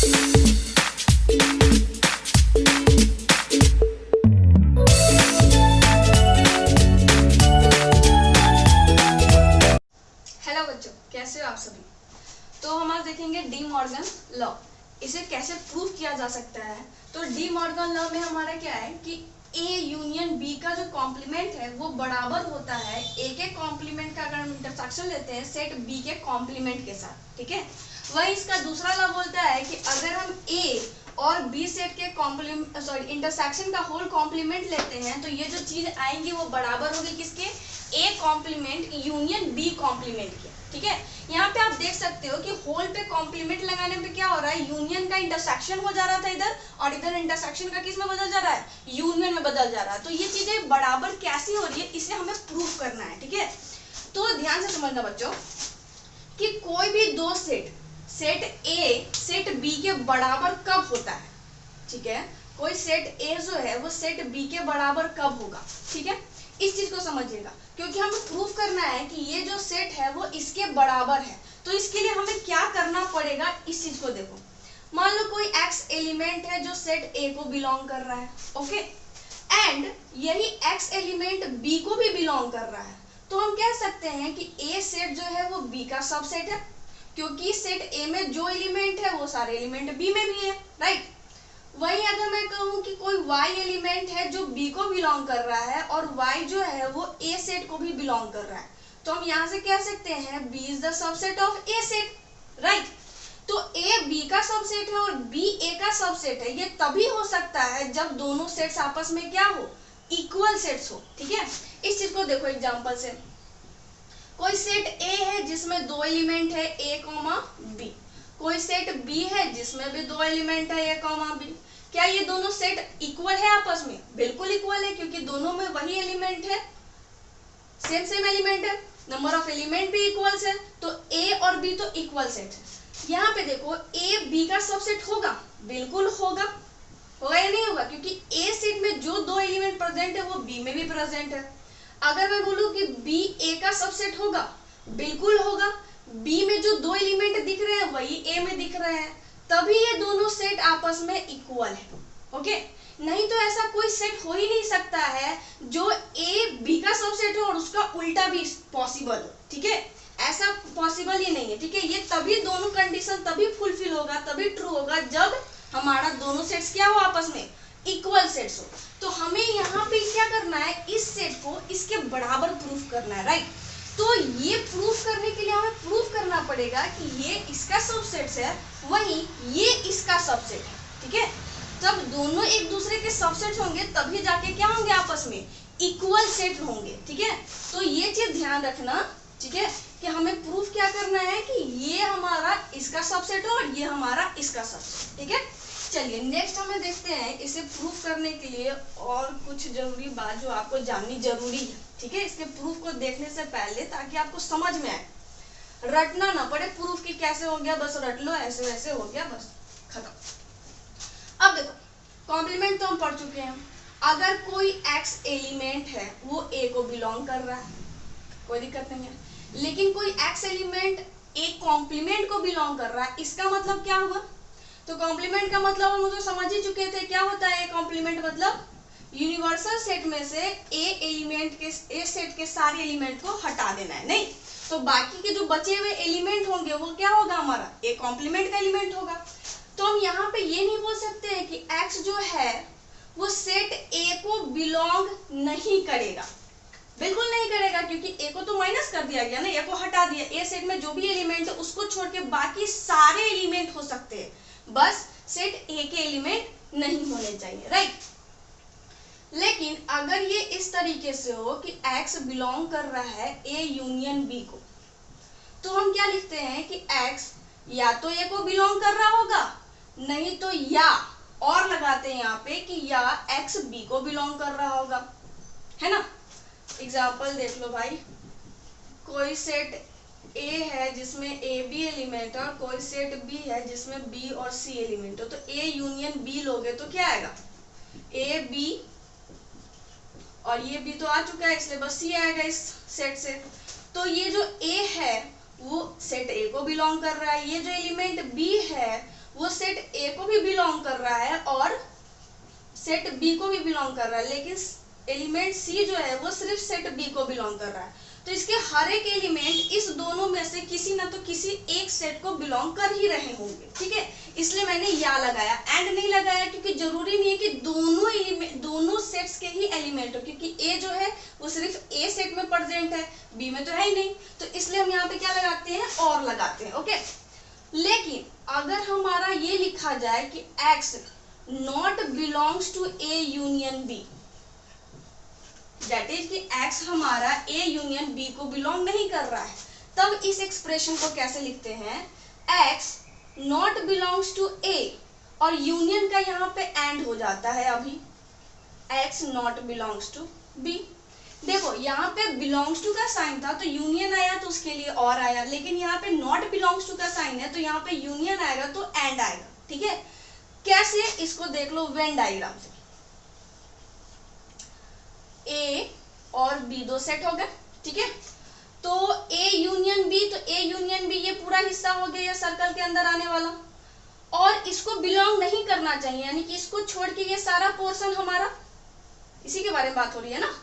Hello बच्चों, कैसे हो आप सभी। तो हम आज देखेंगे डी मॉर्गन लॉ। इसे कैसे प्रूव किया जा सकता है। तो डी मॉर्गन लॉ में हमारा क्या है कि ए यूनियन बी का जो कॉम्प्लीमेंट है वो बराबर होता है ए के कॉम्प्लीमेंट का। अगर हम इंटरसेक्शन लेते हैं सेट बी के कॉम्प्लीमेंट के साथ, ठीक है। वही इसका दूसरा लॉ बोलता है कि अगर हम ए और बी सेट के इंटरसेक्शन का होल कॉम्प्लीमेंट लेते हैं तो ये जो चीज आएंगी वो बराबर होगी किसके, A complement union B complement के, ठीक है। यहाँ पे आप देख सकते हो कि होल पे कॉम्प्लीमेंट लगाने पे क्या हो रहा है, यूनियन का इंटरसेक्शन हो जा रहा था इधर, और इधर इंटरसेक्शन का किस में बदल जा रहा है, यूनियन में बदल जा रहा है। तो ये चीजें बराबर कैसी हो रही है, इसे हमें प्रूफ करना है, ठीक है। तो ध्यान से समझना बच्चों कि कोई भी दो सेट ए सेट बी के बराबर कब होता है, ठीक है। कोई सेट ए जो है वो सेट बी के बराबर कब होगा, ठीक है। इस चीज को समझिएगा क्योंकि हमें प्रूफ करना है कि ये जो सेट है वो इसके बराबर है। तो इसके लिए हमें क्या करना पड़ेगा, इस चीज को देखो। मान लो कोई एक्स एलिमेंट है जो सेट ए को बिलोंग कर रहा है, ओके, एंड यही एक्स एलिमेंट बी को भी बिलोंग कर रहा है। तो हम कह सकते हैं कि ए सेट जो है वो बी का सबसेट है, क्योंकि सेट ए में जो एलिमेंट है वो सारे एलिमेंट बी में भी है, राइट। वही अगर मैं कहूँ कि कोई y एलिमेंट है जो b को बिलोंग कर रहा है और y जो है वो a सेट को भी बिलोंग कर रहा है, तो हम यहाँ से कह सकते हैं b is the subset of a set, right. तो a b का सबसेट है और b a का सबसेट है। ये तभी हो सकता है जब दोनों सेट्स आपस में क्या हो, इक्वल सेट्स हो, ठीक है। इस चीज को देखो एग्जाम्पल से। कोई सेट a है जिसमें दो एलिमेंट है a, b। कोई सेट B है जिसमें भी दो एलिमेंट है A, B। क्या ये दोनों सेट इक्वल है आपस में? बिल्कुल इक्वल है, क्योंकि दोनों में वही एलिमेंट है, सेम एलिमेंट है, नंबर ऑफ एलिमेंट भी इक्वल है। तो A और B तो इक्वल सेट है। यहाँ पे देखो A B का सबसेट होगा, बिल्कुल होगा, होगा या नहीं होगा, क्योंकि A सेट में जो दो एलिमेंट प्रेजेंट है वो B में भी प्रेजेंट है। अगर मैं बोलूँ कि B A का सबसेट होगा, बिल्कुल होगा। B में जो दो एलिमेंट दिख रहे हैं वही A में दिख रहे हैं, तभी ये दोनों सेट आपस में इक्वल है, ओके। नहीं तो ऐसा कोई सेट हो ही नहीं सकता है जो A B का सबसेट हो और उसका उल्टा भी पॉसिबल हो, ठीक है। ऐसा पॉसिबल ही नहीं है, ठीक है। ये तभी दोनों कंडीशन तभी फुलफिल होगा, तभी ट्रू होगा जब हमारा दोनों सेट्स क्या हो, आपस में इक्वल सेट्स हो। तो हमें यहाँ पे क्या करना है, इस सेट को इसके बराबर प्रूफ करना है, राइट। तो ये प्रूफ करने के लिए हमें प्रूफ करना पड़ेगा कि ये इसका सबसेट है, वहीं ये इसका सबसेट है, ठीक है। जब दोनों एक दूसरे के सबसेट होंगे तभी जाके क्या होंगे, आपस में इक्वल सेट होंगे, ठीक है। तो ये चीज ध्यान रखना, ठीक है, कि हमें प्रूफ क्या करना है कि ये हमारा इसका सबसेट हो और ये हमारा इसका सबसेट, ठीक है। चलिए नेक्स्ट हमें देखते हैं इसे प्रूफ करने के लिए और कुछ जरूरी बात जो आपको जाननी जरूरी है, ठीक है। इसके प्रूफ को देखने से पहले, ताकि आपको समझ में आए, रटना ना पड़े प्रूफ की कैसे हो गया, बस रट लो, ऐसे वैसे हो गया, बस खत्म। अब देखो कॉम्प्लीमेंट तो हम पढ़ चुके हैं। अगर कोई एक्स एलिमेंट है वो ए को बिलोंग कर रहा है, कोई दिक्कत नहीं है। लेकिन कोई एक्स एलिमेंट ए कॉम्प्लीमेंट को बिलोंग कर रहा है, इसका मतलब क्या हुआ। तो कॉम्प्लीमेंट का मतलब हम तो समझ ही चुके थे, क्या होता है कॉम्प्लीमेंट मतलब यूनिवर्सल सेट में से ए सेट के सारे एलिमेंट को हटा देना है, नहीं तो बाकी के जो बचे हुए एलिमेंट होंगे वो क्या होगा, हमारा ए कॉम्प्लीमेंट का एलिमेंट होगा। तो हम यहाँ पे ये नहीं बोल सकते हैं कि एक्स जो है वो सेट ए को बिलोंग नहीं करेगा, बिल्कुल नहीं करेगा, क्योंकि ए को तो माइनस कर दिया गया ना, ए को हटा दिया। ए सेट में जो भी एलिमेंट है उसको छोड़ के बाकी सारे एलिमेंट हो सकते हैं, बस सेट ए के एलिमेंट नहीं होने चाहिए, राइट। लेकिन अगर ये इस तरीके से हो कि x बिलोंग कर रहा है a यूनियन b को, तो हम क्या लिखते हैं कि x या तो a को बिलोंग कर रहा होगा, नहीं तो या और लगाते हैं यहाँ पे कि या x b को बिलोंग कर रहा होगा, है ना। एग्जाम्पल देख लो भाई, कोई सेट A है जिसमें A B एलिमेंट है और कोई सेट B है जिसमें B और C एलिमेंट है। तो A यूनियन B लोगे तो क्या आएगा, A B, और ये B तो आ चुका है इसलिए बस C आएगा इस सेट से। तो ये जो A है वो सेट A को बिलोंग कर रहा है, ये जो एलिमेंट B है वो सेट बिलोंग कर रहा है और सेट बी को भी बिलोंग कर रहा है, लेकिन एलिमेंट सी जो है वो सिर्फ सेट बी को बिलोंग कर रहा है। तो इसके हर एक एलिमेंट इस दोनों में से किसी ना तो किसी एक सेट को बिलोंग कर ही रहे होंगे, ठीक है। इसलिए मैंने या लगाया, एंड नहीं लगाया, क्योंकि जरूरी नहीं है कि दोनों सेट्स के ही एलिमेंट हो, क्योंकि ए जो है वो सिर्फ ए सेट में प्रेजेंट है, बी में तो है ही नहीं। तो इसलिए हम यहाँ पे क्या लगाते हैं, और लगाते हैं, ओके। लेकिन अगर हमारा ये लिखा जाए कि x not belongs to A union B, that is कि x हमारा a यूनियन b को बिलोंग नहीं कर रहा है, तब इस एक्सप्रेशन को कैसे लिखते हैं, x not belongs to a, और यूनियन का यहाँ पे एंड हो जाता है अभी, x not belongs to b। देखो यहाँ पे बिलोंग्स टू का साइन था तो यूनियन आया तो उसके लिए और आया, लेकिन यहाँ पे नॉट बिलोंग्स टू का साइन है तो यहाँ पे यूनियन आएगा तो एंड आएगा, ठीक है। कैसे, इसको देख लो वेन डायग्राम से। A और B दो सेट हो गए, ठीक है। तो A यूनियन B, तो A यूनियन B ये पूरा हिस्सा हो गया सर्कल के अंदर आने वाला, और इसको बिलोंग नहीं करना चाहिए, यानी कि इसको छोड़ के ये सारा पोर्शन हमारा, इसी के बारे में बात हो रही है ना,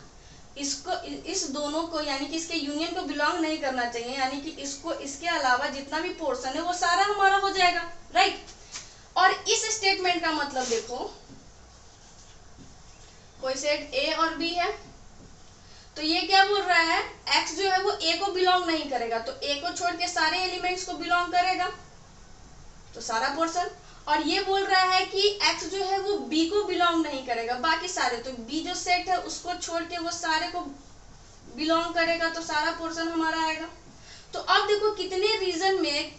इसको इस दोनों को यानी कि इसके यूनियन को बिलोंग नहीं करना चाहिए, यानी कि इसको इसके अलावा जितना भी पोर्शन है वो सारा हमारा हो जाएगा, राइट। और इस स्टेटमेंट का मतलब देखो, कोई सेट A और B है तो ये क्या बोल रहा है, x जो है वो A को बिलोंग नहीं करेगा, तो A को छोड़ के सारे एलिमेंट्स को बिलोंग करेगा, तो सारा पोर्शन। और ये बोल रहा है कि x जो है वो B को बिलोंग नहीं करेगा, बाकी सारे, तो B जो सेट है उसको छोड़ के वो सारे को बिलोंग करेगा, तो सारा पोर्शन हमारा आएगा। तो अब देखो कितने रीजन में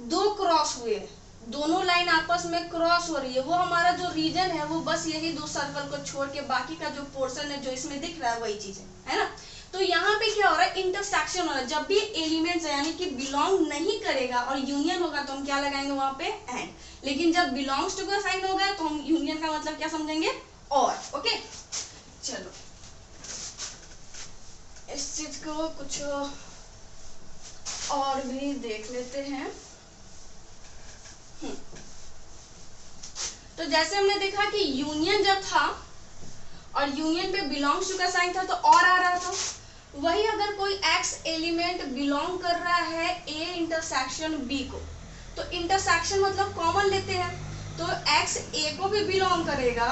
दो क्रॉस हुए, दोनों लाइन आपस में क्रॉस हो रही है, वो हमारा जो रीजन है वो बस यही दो सर्कल को छोड़ के बाकी का जो पोर्शन है जो इसमें दिख रहा है वही चीज है ना। तो यहाँ पे क्या हो रहा है, इंटरसेक्शन हो रहा है। जब भी एलिमेंट्स यानी कि बिलोंग नहीं करेगा और यूनियन होगा तो हम क्या लगाएंगे वहां पे, एंड। लेकिन जब बिलोंग्स टू का साइन होगा तो हम यूनियन का मतलब क्या समझेंगे, और, ओके। चलो इस चीज को कुछ और भी देख लेते हैं। तो जैसे हमने देखा कि यूनियन जब था और यूनियन पे बिलोंग्स टू का साइन था तो और आ रहा था, वही अगर कोई x एलिमेंट बिलोंग कर रहा है A इंटरसेक्शन B को, तो इंटरसेक्शन मतलब कॉमन लेते हैं, तो x A को भी बिलोंग करेगा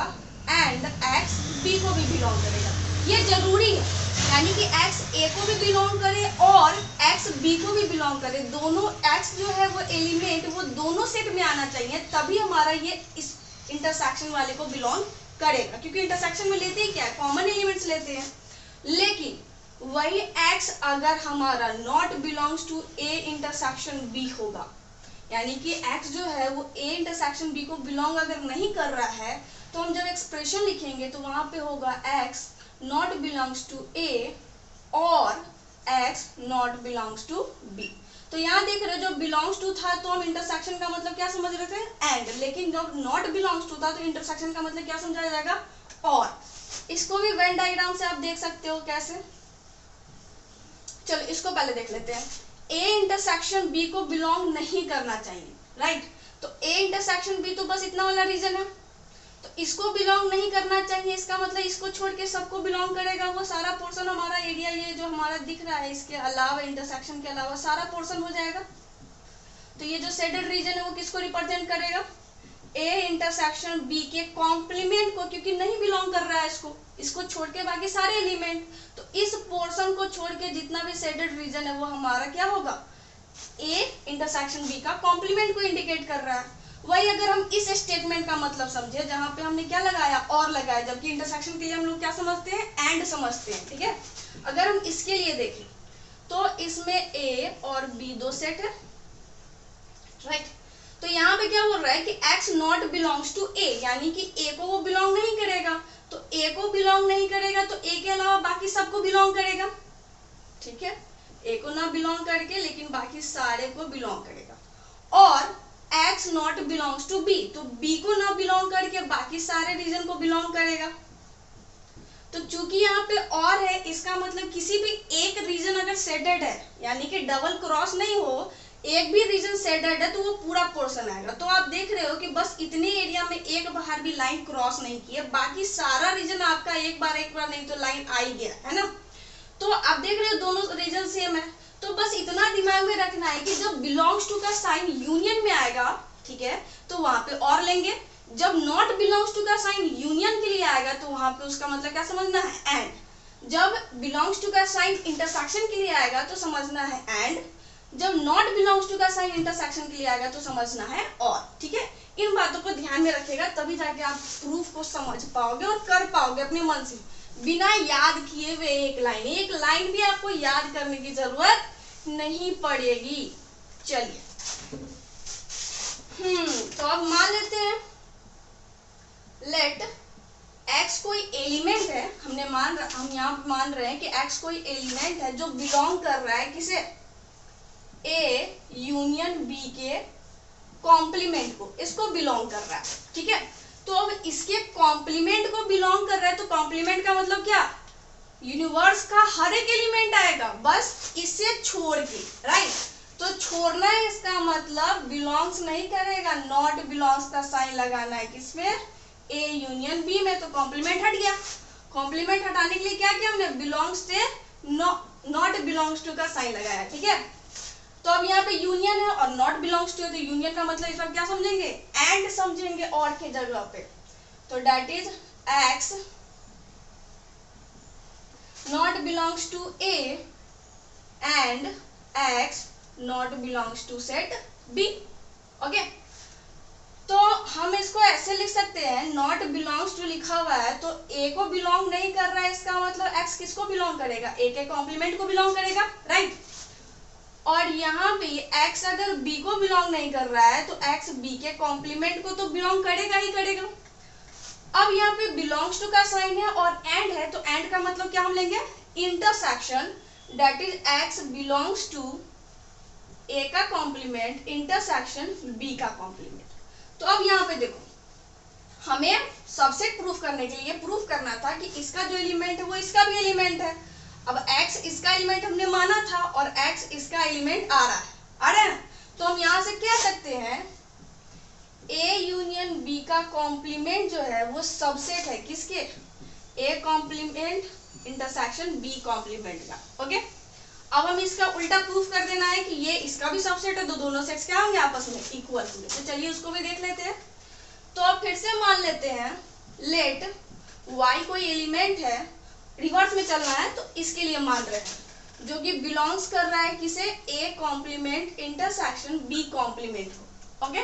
एंड x B को भी बिलोंग करेगा, ये जरूरी है। यानी कि x A को भी बिलोंग करे और x B को भी बिलोंग करे, दोनों x जो है वो एलिमेंट वो दोनों सेट में आना चाहिए, तभी हमारा ये इस इंटरसेक्शन वाले को बिलोंग करेगा, क्योंकि इंटरसेक्शन में लेते ही क्या है, कॉमन एलिमेंट्स लेते हैं। लेकिन वही x अगर हमारा not belongs to A intersection B होगा, यानी कि x जो है वो A इंटरसेक्शन B को बिलोंग अगर नहीं कर रहा है, तो हम जब एक्सप्रेशन लिखेंगे तो वहां पे होगा x not belongs to A और x not belongs to B। तो यहाँ देख रहे हो जो बिलोंग्स टू था तो हम इंटरसेक्शन का मतलब क्या समझ रहे थे, एंड, लेकिन जब नॉट बिलोंग्स टू था तो इंटरसेक्शन का मतलब क्या समझा जाएगा, और। इसको भी वेन डायग्राम से आप देख सकते हो कैसे। चलो इसको पहले देख लेते हैं। A इंटरसेक्शन B को बिलोंग नहीं करना चाहिए, राइट। तो A इंटरसेक्शन B तो बस इतना वाला रीजन है, तो इसको बिलोंग नहीं करना चाहिए, इसका मतलब इसको छोड़ के सबको बिलोंग करेगा, वो सारा पोर्शन हमारा एरिया ये जो हमारा दिख रहा है इसके अलावा इंटरसेक्शन के अलावा सारा पोर्शन हो जाएगा। तो ये जो शेडेड रीजन है वो किसको रिप्रेजेंट करेगा, A इंटरसेक्शन B के कॉम्प्लीमेंट को, क्योंकि नहीं बिलोंग कर रहा है इसको छोड़ के बाकी सारे एलिमेंट, तो इस पोर्शन को छोड़ के जितना भी शेडेड रीजन है वो हमारा क्या होगा, A इंटरसेक्शन B का कॉम्प्लीमेंट को इंडिकेट कर रहा है। वही अगर हम इस स्टेटमेंट का मतलब समझे, जहां पे हमने क्या लगाया, और लगाया, जबकि इंटरसेक्शन के लिए हम लोग क्या समझते हैं, एंड समझते हैं, ठीक है। अगर हम इसके लिए देखें तो इसमें A और B दो सेट है, राइट। तो यहाँ पे क्या बोल रहा है कि x not belongs to A, यानी कि A को वो बिलोंग नहीं करेगा, तो A को बिलोंग नहीं करेगा तो A के अलावा बाकी सबको बिलोंग करेगा, ठीक है। A को ना बिलोंग करके लेकिन बाकी सारे को बिलोंग करेगा। और x not belongs to B, तो B को ना बिलोंग करके बाकी सारे रीजन को बिलोंग करेगा। तो चूंकि यहाँ पे और है, इसका मतलब किसी भी एक रीजन अगर शेडेड है, यानी कि डबल क्रॉस नहीं हो, एक भी रीजन शेडेड है तो वो पूरा पोर्शन आएगा। तो आप देख रहे हो कि बस इतने एरिया में एक बार भी लाइन क्रॉस नहीं की है, बाकी सारा रीजन आपका एक बार नहीं तो लाइन आ ही गया है ना। तो आप देख रहे हो दोनों रीजन सेम है। तो बस इतना दिमाग में रखना है कि जब बिलोंग्स टू का साइन यूनियन में आएगा, ठीक है, तो वहां पे और लेंगे। जब नॉट बिलोंग्स टू का साइन यूनियन के लिए आएगा तो वहां पे उसका मतलब क्या समझना है, एंड। जब बिलोंग्स टू का साइन इंटरसेक्शन के लिए आएगा तो समझना है एंड। जब नॉट बिलोंग्स टू का साइन इंटरसेक्शन के लिए आएगा तो समझना है और। ठीक है, इन बातों को ध्यान में रखिएगा, तभी जाके आप प्रूफ को समझ पाओगे और कर पाओगे अपने मन से, बिना याद किए हुए। एक लाइन भी आपको याद करने की जरूरत नहीं पड़ेगी। चलिए, तो अब मान लेते हैं लेट x कोई एलिमेंट है, हम यहाँ मान रहे हैं कि x कोई एलिमेंट है जो बिलोंग कर रहा है किसे, ए यूनियन बी के कॉम्प्लीमेंट को, इसको बिलोंग कर रहा है। ठीक है, तो अब इसके कॉम्प्लीमेंट को बिलोंग कर रहा है, तो कॉम्प्लीमेंट का मतलब क्या, यूनिवर्स का हर एक एलिमेंट आएगा, बस इसे छोड़ के, राइट। तो छोड़ना है इसका मतलब बिलोंग्स नहीं करेगा, नॉट बिलोंग्स का साइन लगाना है किसमें, ए यूनियन बी में। तो कॉम्प्लीमेंट हट गया। कॉम्प्लीमेंट हटाने के लिए क्या किया हमने, बिलोंग्स से नॉट बिलोंग्स टू का साइन लगाया। ठीक है, तो अब यहाँ पे यूनियन है और नॉट बिलोंग्स टू है, तो यूनियन का मतलब इस बार क्या समझेंगे, एंड समझेंगे और के जगह पे। तो that is x not belongs to A and x not belongs to set B. Okay, तो हम इसको ऐसे लिख सकते हैं, नॉट बिलोंग्स टू लिखा हुआ है तो ए को बिलोंग नहीं कर रहा है, इसका मतलब एक्स किसको बिलोंग करेगा, ए के कॉम्प्लीमेंट को बिलोंग करेगा, राइट। और यहाँ पे x अगर b को बिलोंग नहीं कर रहा है तो x b के कॉम्प्लीमेंट को तो बिलोंग करेगा ही करेगा। अब यहाँ पे बिलोंग्स टू का साइन है और एंड है, तो एंड का मतलब क्या हम लेंगे, intersection, that is x belongs to a का कॉम्प्लीमेंट इंटरसेक्शन b का कॉम्प्लीमेंट। तो अब यहाँ पे देखो, हमें सबसेट प्रूफ करने के लिए प्रूफ करना था कि इसका जो एलिमेंट है वो इसका भी एलिमेंट है। अब x इसका एलिमेंट हमने माना था और x इसका एलिमेंट आ रहा है, तो हम यहाँ से कह सकते हैं a यूनियन b का कॉम्प्लीमेंट जो है वो सबसेट है किसके, a complement intersection b complement का। ओके, अब हम इसका उल्टा प्रूफ कर देना है कि ये इसका भी सबसेट है, तो दोनों सेट्स क्या होंगे आपस में इक्वल होंगे। तो चलिए उसको भी देख लेते हैं। तो अब फिर से मान लेते हैं लेट y कोई एलिमेंट है, रिवर्स में चलना है तो इसके लिए मान रहे हैं, जो कि बिलोंग्स कर रहा है किसे, a complement intersection b complement को। ओके,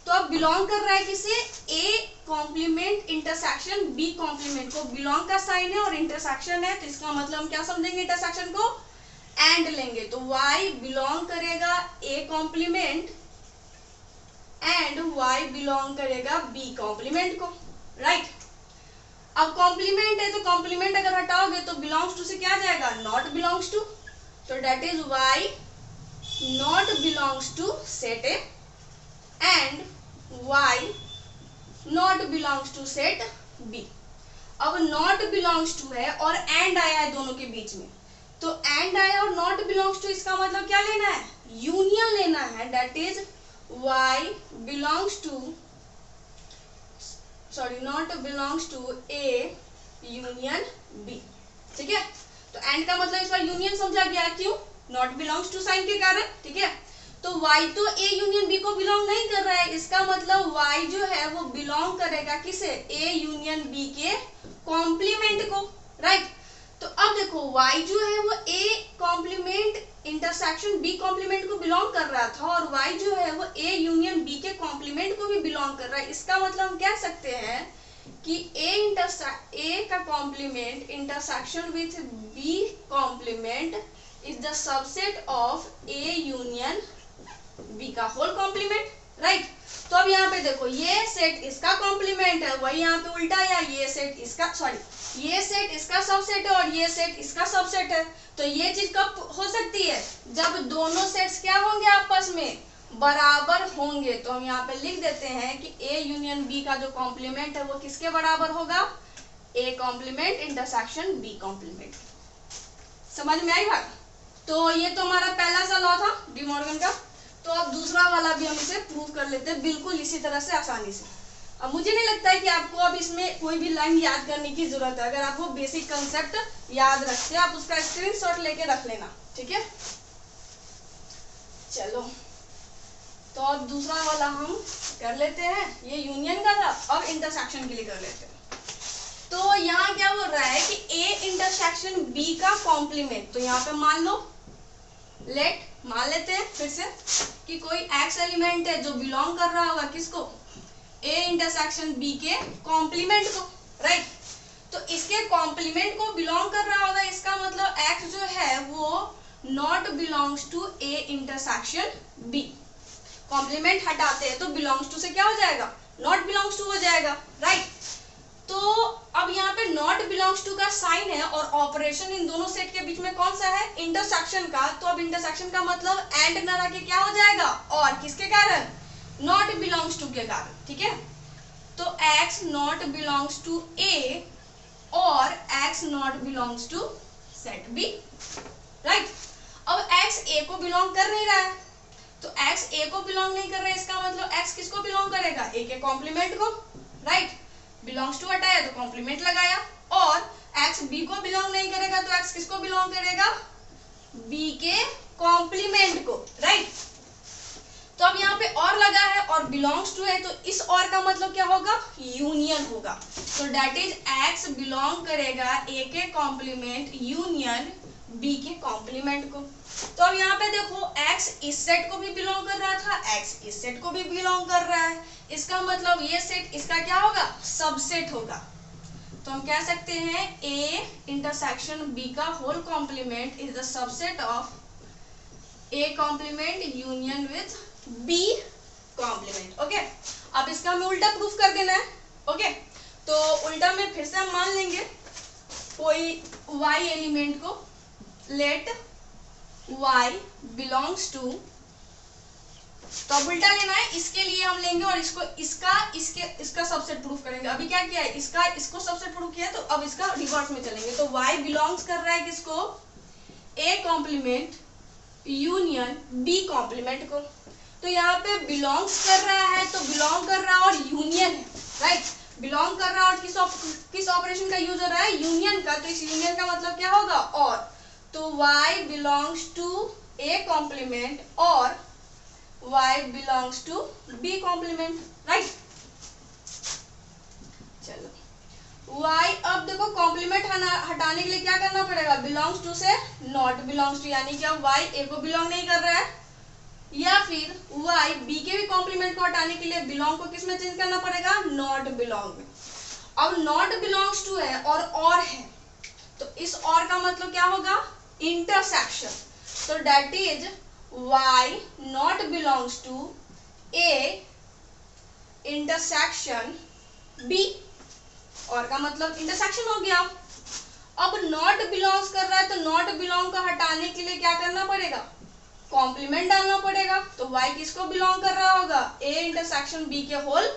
तो अब बिलोंग कर रहा है किसे, a complement intersection b complement को। बिलोंग का साइन है और इंटरसेक्शन है, तो इसका मतलब हम क्या समझेंगे, इंटरसेक्शन को एंड लेंगे। तो y बिलोंग करेगा a complement and y belong करेगा b कॉम्प्लीमेंट को, राइट। अब कॉम्प्लीमेंट है तो कॉम्प्लीमेंट अगर हटाओगे तो बिलोंग्स टू से क्या जाएगा, नॉट बिलोंग्स टू। तो that is y not belongs to set A and y not belongs to set b। अब नॉट बिलोंग्स टू है और एंड आया है दोनों के बीच में, तो एंड आया और नॉट बिलोंग्स टू, इसका मतलब क्या लेना है, यूनियन लेना है, that is y belongs to not belongs to A union B. ठीक है, तो एंड का मतलब इस बार यूनियन समझा गया, क्यों, नॉट बिलोंग्स टू साइन के कारण। ठीक है, तो y तो a यूनियन b को बिलोंग नहीं कर रहा है, इसका मतलब y जो है वो बिलोंग करेगा किसे, a यूनियन b के कॉम्प्लीमेंट को, राइट। तो अब देखो y जो है वो a complement intersection b complement को बिलोंग कर रहा था और y जो है वो a यूनियन b के कॉम्प्लीमेंट को भी बिलोंग कर रहा है। इसका मतलब हम कह सकते हैं कि a का complement intersection with b complement is the subset of a union b का होल कॉम्प्लीमेंट, राइट। तो अब यहाँ पे देखो, ये सेट इसका कॉम्प्लीमेंट है, वही यहाँ पे उल्टा या ये सेट इसका सबसेट है और ये सेट इसका सबसेट है। तो ये चीज कब हो सकती है, जब दोनों सेट्स क्या होंगे, आपस में बराबर होंगे। तो हम यहाँ पे लिख देते हैं कि a यूनियन b का जो कॉम्प्लीमेंट है वो किसके बराबर होगा, a complement intersection b complement. समझ में आई बात। तो ये तो हमारा पहला सा लॉ था डी मॉर्गन का। तो अब दूसरा वाला भी हम इसे प्रूव कर लेते हैं बिल्कुल इसी तरह से आसानी से। अब मुझे नहीं लगता है कि आपको अब इसमें कोई भी लाइन याद करने की जरूरत है। अगर आपको बेसिक कंसेप्ट याद रखते हैं आप उसका स्क्रीनशॉट लेके रख लेना, ठीक है। चलो तो अब दूसरा वाला हम कर लेते हैं। ये यूनियन का था, अब इंटरसेक्शन के लिए कर लेते हैं। तो यहाँ क्या बोल रहा है कि ए इंटरसेक्शन बी का कॉम्प्लीमेंट। तो यहाँ पे मान लो मान लेते हैं फिर से कि कोई एक्स एलिमेंट है जो बिलोंग कर रहा होगा किसको, ए इंटरसेक्शन बी के कॉम्प्लीमेंट को, राइट। तो इसके कॉम्प्लीमेंट को बिलोंग कर रहा होगा, इसका मतलब एक्स जो है वो not belongs to A intersection B. Complement हटाते हैं तो बिलोंग्स टू से क्या हो जाएगा, नॉट बिलोंग्स टू हो जाएगा, राइट। तो अब यहाँ पे नॉट बिलोंग्स टू का साइन है और ऑपरेशन इन दोनों सेट के बीच में कौन सा है, इंटरसेक्शन का। तो अब इंटरसेक्शन का मतलब एंड न रह के क्या हो जाएगा, और किसके कारण, नॉट बिलोंग्स टू के कारण, ठीक है। तो x not belongs to a और x not belongs to set b, right. अब x a को बिलोंग कर नहीं रहा है, तो x a को बिलोंग नहीं कर रहा है, इसका मतलब x किसको बिलोंग करेगा, a के कॉम्प्लीमेंट को, राइट। बिलोंग्स टू हटाया तो कॉम्प्लीमेंट लगाया। और x b को बिलोंग नहीं करेगा तो x किसको बिलोंग करेगा, b के कॉम्प्लीमेंट को, राइट। तो अब यहाँ पे और लगा है और बिलोंग्स टू है, तो इस और का मतलब क्या होगा, यूनियन होगा। तो दैट इज x बिलोंग करेगा a के कॉम्प्लीमेंट यूनियन b के कॉम्प्लीमेंट को। तो अब यहाँ पे देखो x इस सेट को भी बिलोंग कर रहा था, x इस सेट को भी बिलोंग कर रहा है, इसका मतलब ये सेट इसका क्या होगा, सबसेट होगा। तो हम कह सकते हैं a इंटरसेक्शन b का whole complement is the subset of a complement union with b complement, okay. अब इसका हमें उल्टा प्रूफ कर देना है, ओके। तो उल्टा में फिर से हम मान लेंगे कोई y एलिमेंट को, लेट y बिलोंग्स टू, तो अब उल्टा लेना है, इसके लिए हम लेंगे और इसको इसका सबसेट प्रूफ करेंगे। अभी क्या किया है, इसको सबसेट प्रूफ किया है, तो अब इसका रिवर्स में चलेंगे। तो y बिलोंग्स कर रहा है किसको, a complement union b complement को। तो यहाँ पे बिलोंग्स कर रहा है तो बिलोंग कर रहा है और यूनियन है, राइट। बिलोंग कर रहा है और किस ऑपरेशन का यूज हो रहा है, यूनियन का। तो इस यूनियन का मतलब क्या होगा, और। तो y belongs to a complement और y belongs to b complement, right. चलो y, अब देखो कॉम्प्लीमेंट हटाने के लिए क्या करना पड़ेगा, बिलोंग्स टू से नॉट बिलोंग्स टू, यानी कि अब y a को बिलोंग नहीं कर रहा है, या फिर y b के भी कॉम्प्लीमेंट को हटाने के लिए बिलोंग को किस में चेंज करना पड़ेगा, नॉट बिलोंग में। अब नॉट बिलोंग्स टू है और है, तो इस और का मतलब क्या होगा, इंटरसेक्शन। तो that is y not belongs to a intersection b, और का मतलब इंटरसेक्शन हो गया। अब नॉट बिलोंग्स कर रहा है तो नॉट बिलोंग को हटाने के लिए क्या करना पड़ेगा, कॉम्प्लीमेंट डालना पड़ेगा। तो y किसको बिलोंग कर रहा होगा, a इंटरसेक्शन b के होल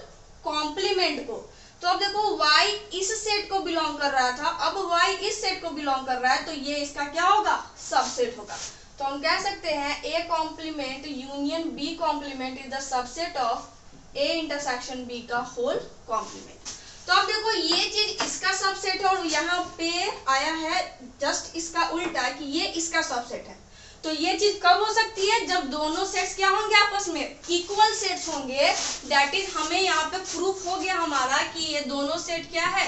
कॉम्प्लीमेंट को। तो अब देखो y इस सेट को बिलोंग कर रहा था, अब y इस सेट को बिलोंग कर रहा है, तो ये इसका क्या होगा, सबसेट होगा। तो हम कह सकते हैं a complement union b complement is the subset of a intersection b का होल कॉम्प्लीमेंट। तो अब देखो ये चीज इसका सबसेट है और यहाँ पे आया है जस्ट इसका उल्टा कि ये इसका सबसेट है। तो ये चीज कब हो सकती है, जब दोनों सेट्स क्या होंगे, आपस में इक्वल सेट्स होंगे। दैट इज हमें यहाँ पे प्रूफ हो गया हमारा कि ये दोनों सेट क्या है,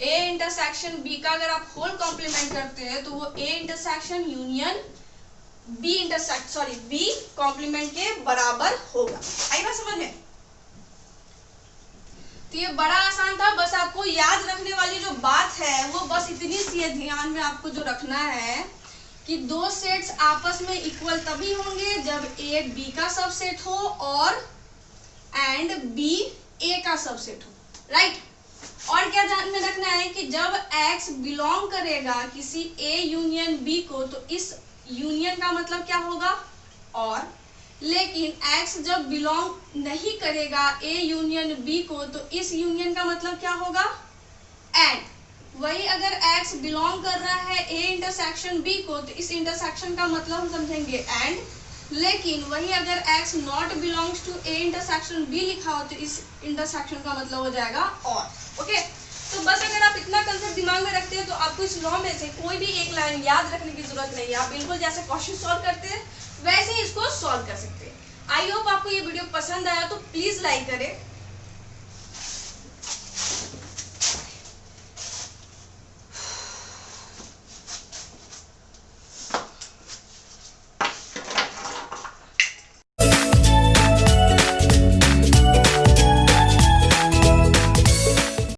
a इंटरसेक्शन b का अगर आप होल कॉम्प्लीमेंट करते हैं तो वो a intersection union b complement के बराबर होगा। आई बात समझ में। तो ये बड़ा आसान था, बस आपको याद रखने वाली जो बात है वो बस इतनी सी है, ध्यान में आपको जो रखना है कि दो सेट्स आपस में इक्वल तभी होंगे जब a b का सबसेट हो और एंड b a का सबसेट हो, राइट। और क्या ध्यान में रखना है कि जब x बिलोंग करेगा किसी a यूनियन b को तो इस यूनियन का मतलब क्या होगा, और। लेकिन x जब बिलोंग नहीं करेगा a यूनियन b को तो इस यूनियन का मतलब क्या होगा, एंड। वही अगर x बिलोंग कर रहा है a इंटरसेक्शन b को, तो इस इंटरसेक्शन का मतलब हम समझेंगे एंड। लेकिन वही अगर x not belongs to a intersection b लिखा हो, तो इस इंटरसेक्शन का मतलब हो जाएगा और। ओके, तो बस अगर आप इतना कंसेप्ट दिमाग में रखते हैं तो आपको इस लॉ में से कोई भी एक लाइन याद रखने की जरूरत नहीं है। आप बिल्कुल जैसे क्वेश्चन सॉल्व करते हैं वैसे ही इसको सॉल्व कर सकते हैं। आई होप आपको ये वीडियो पसंद आया, तो प्लीज लाइक करें,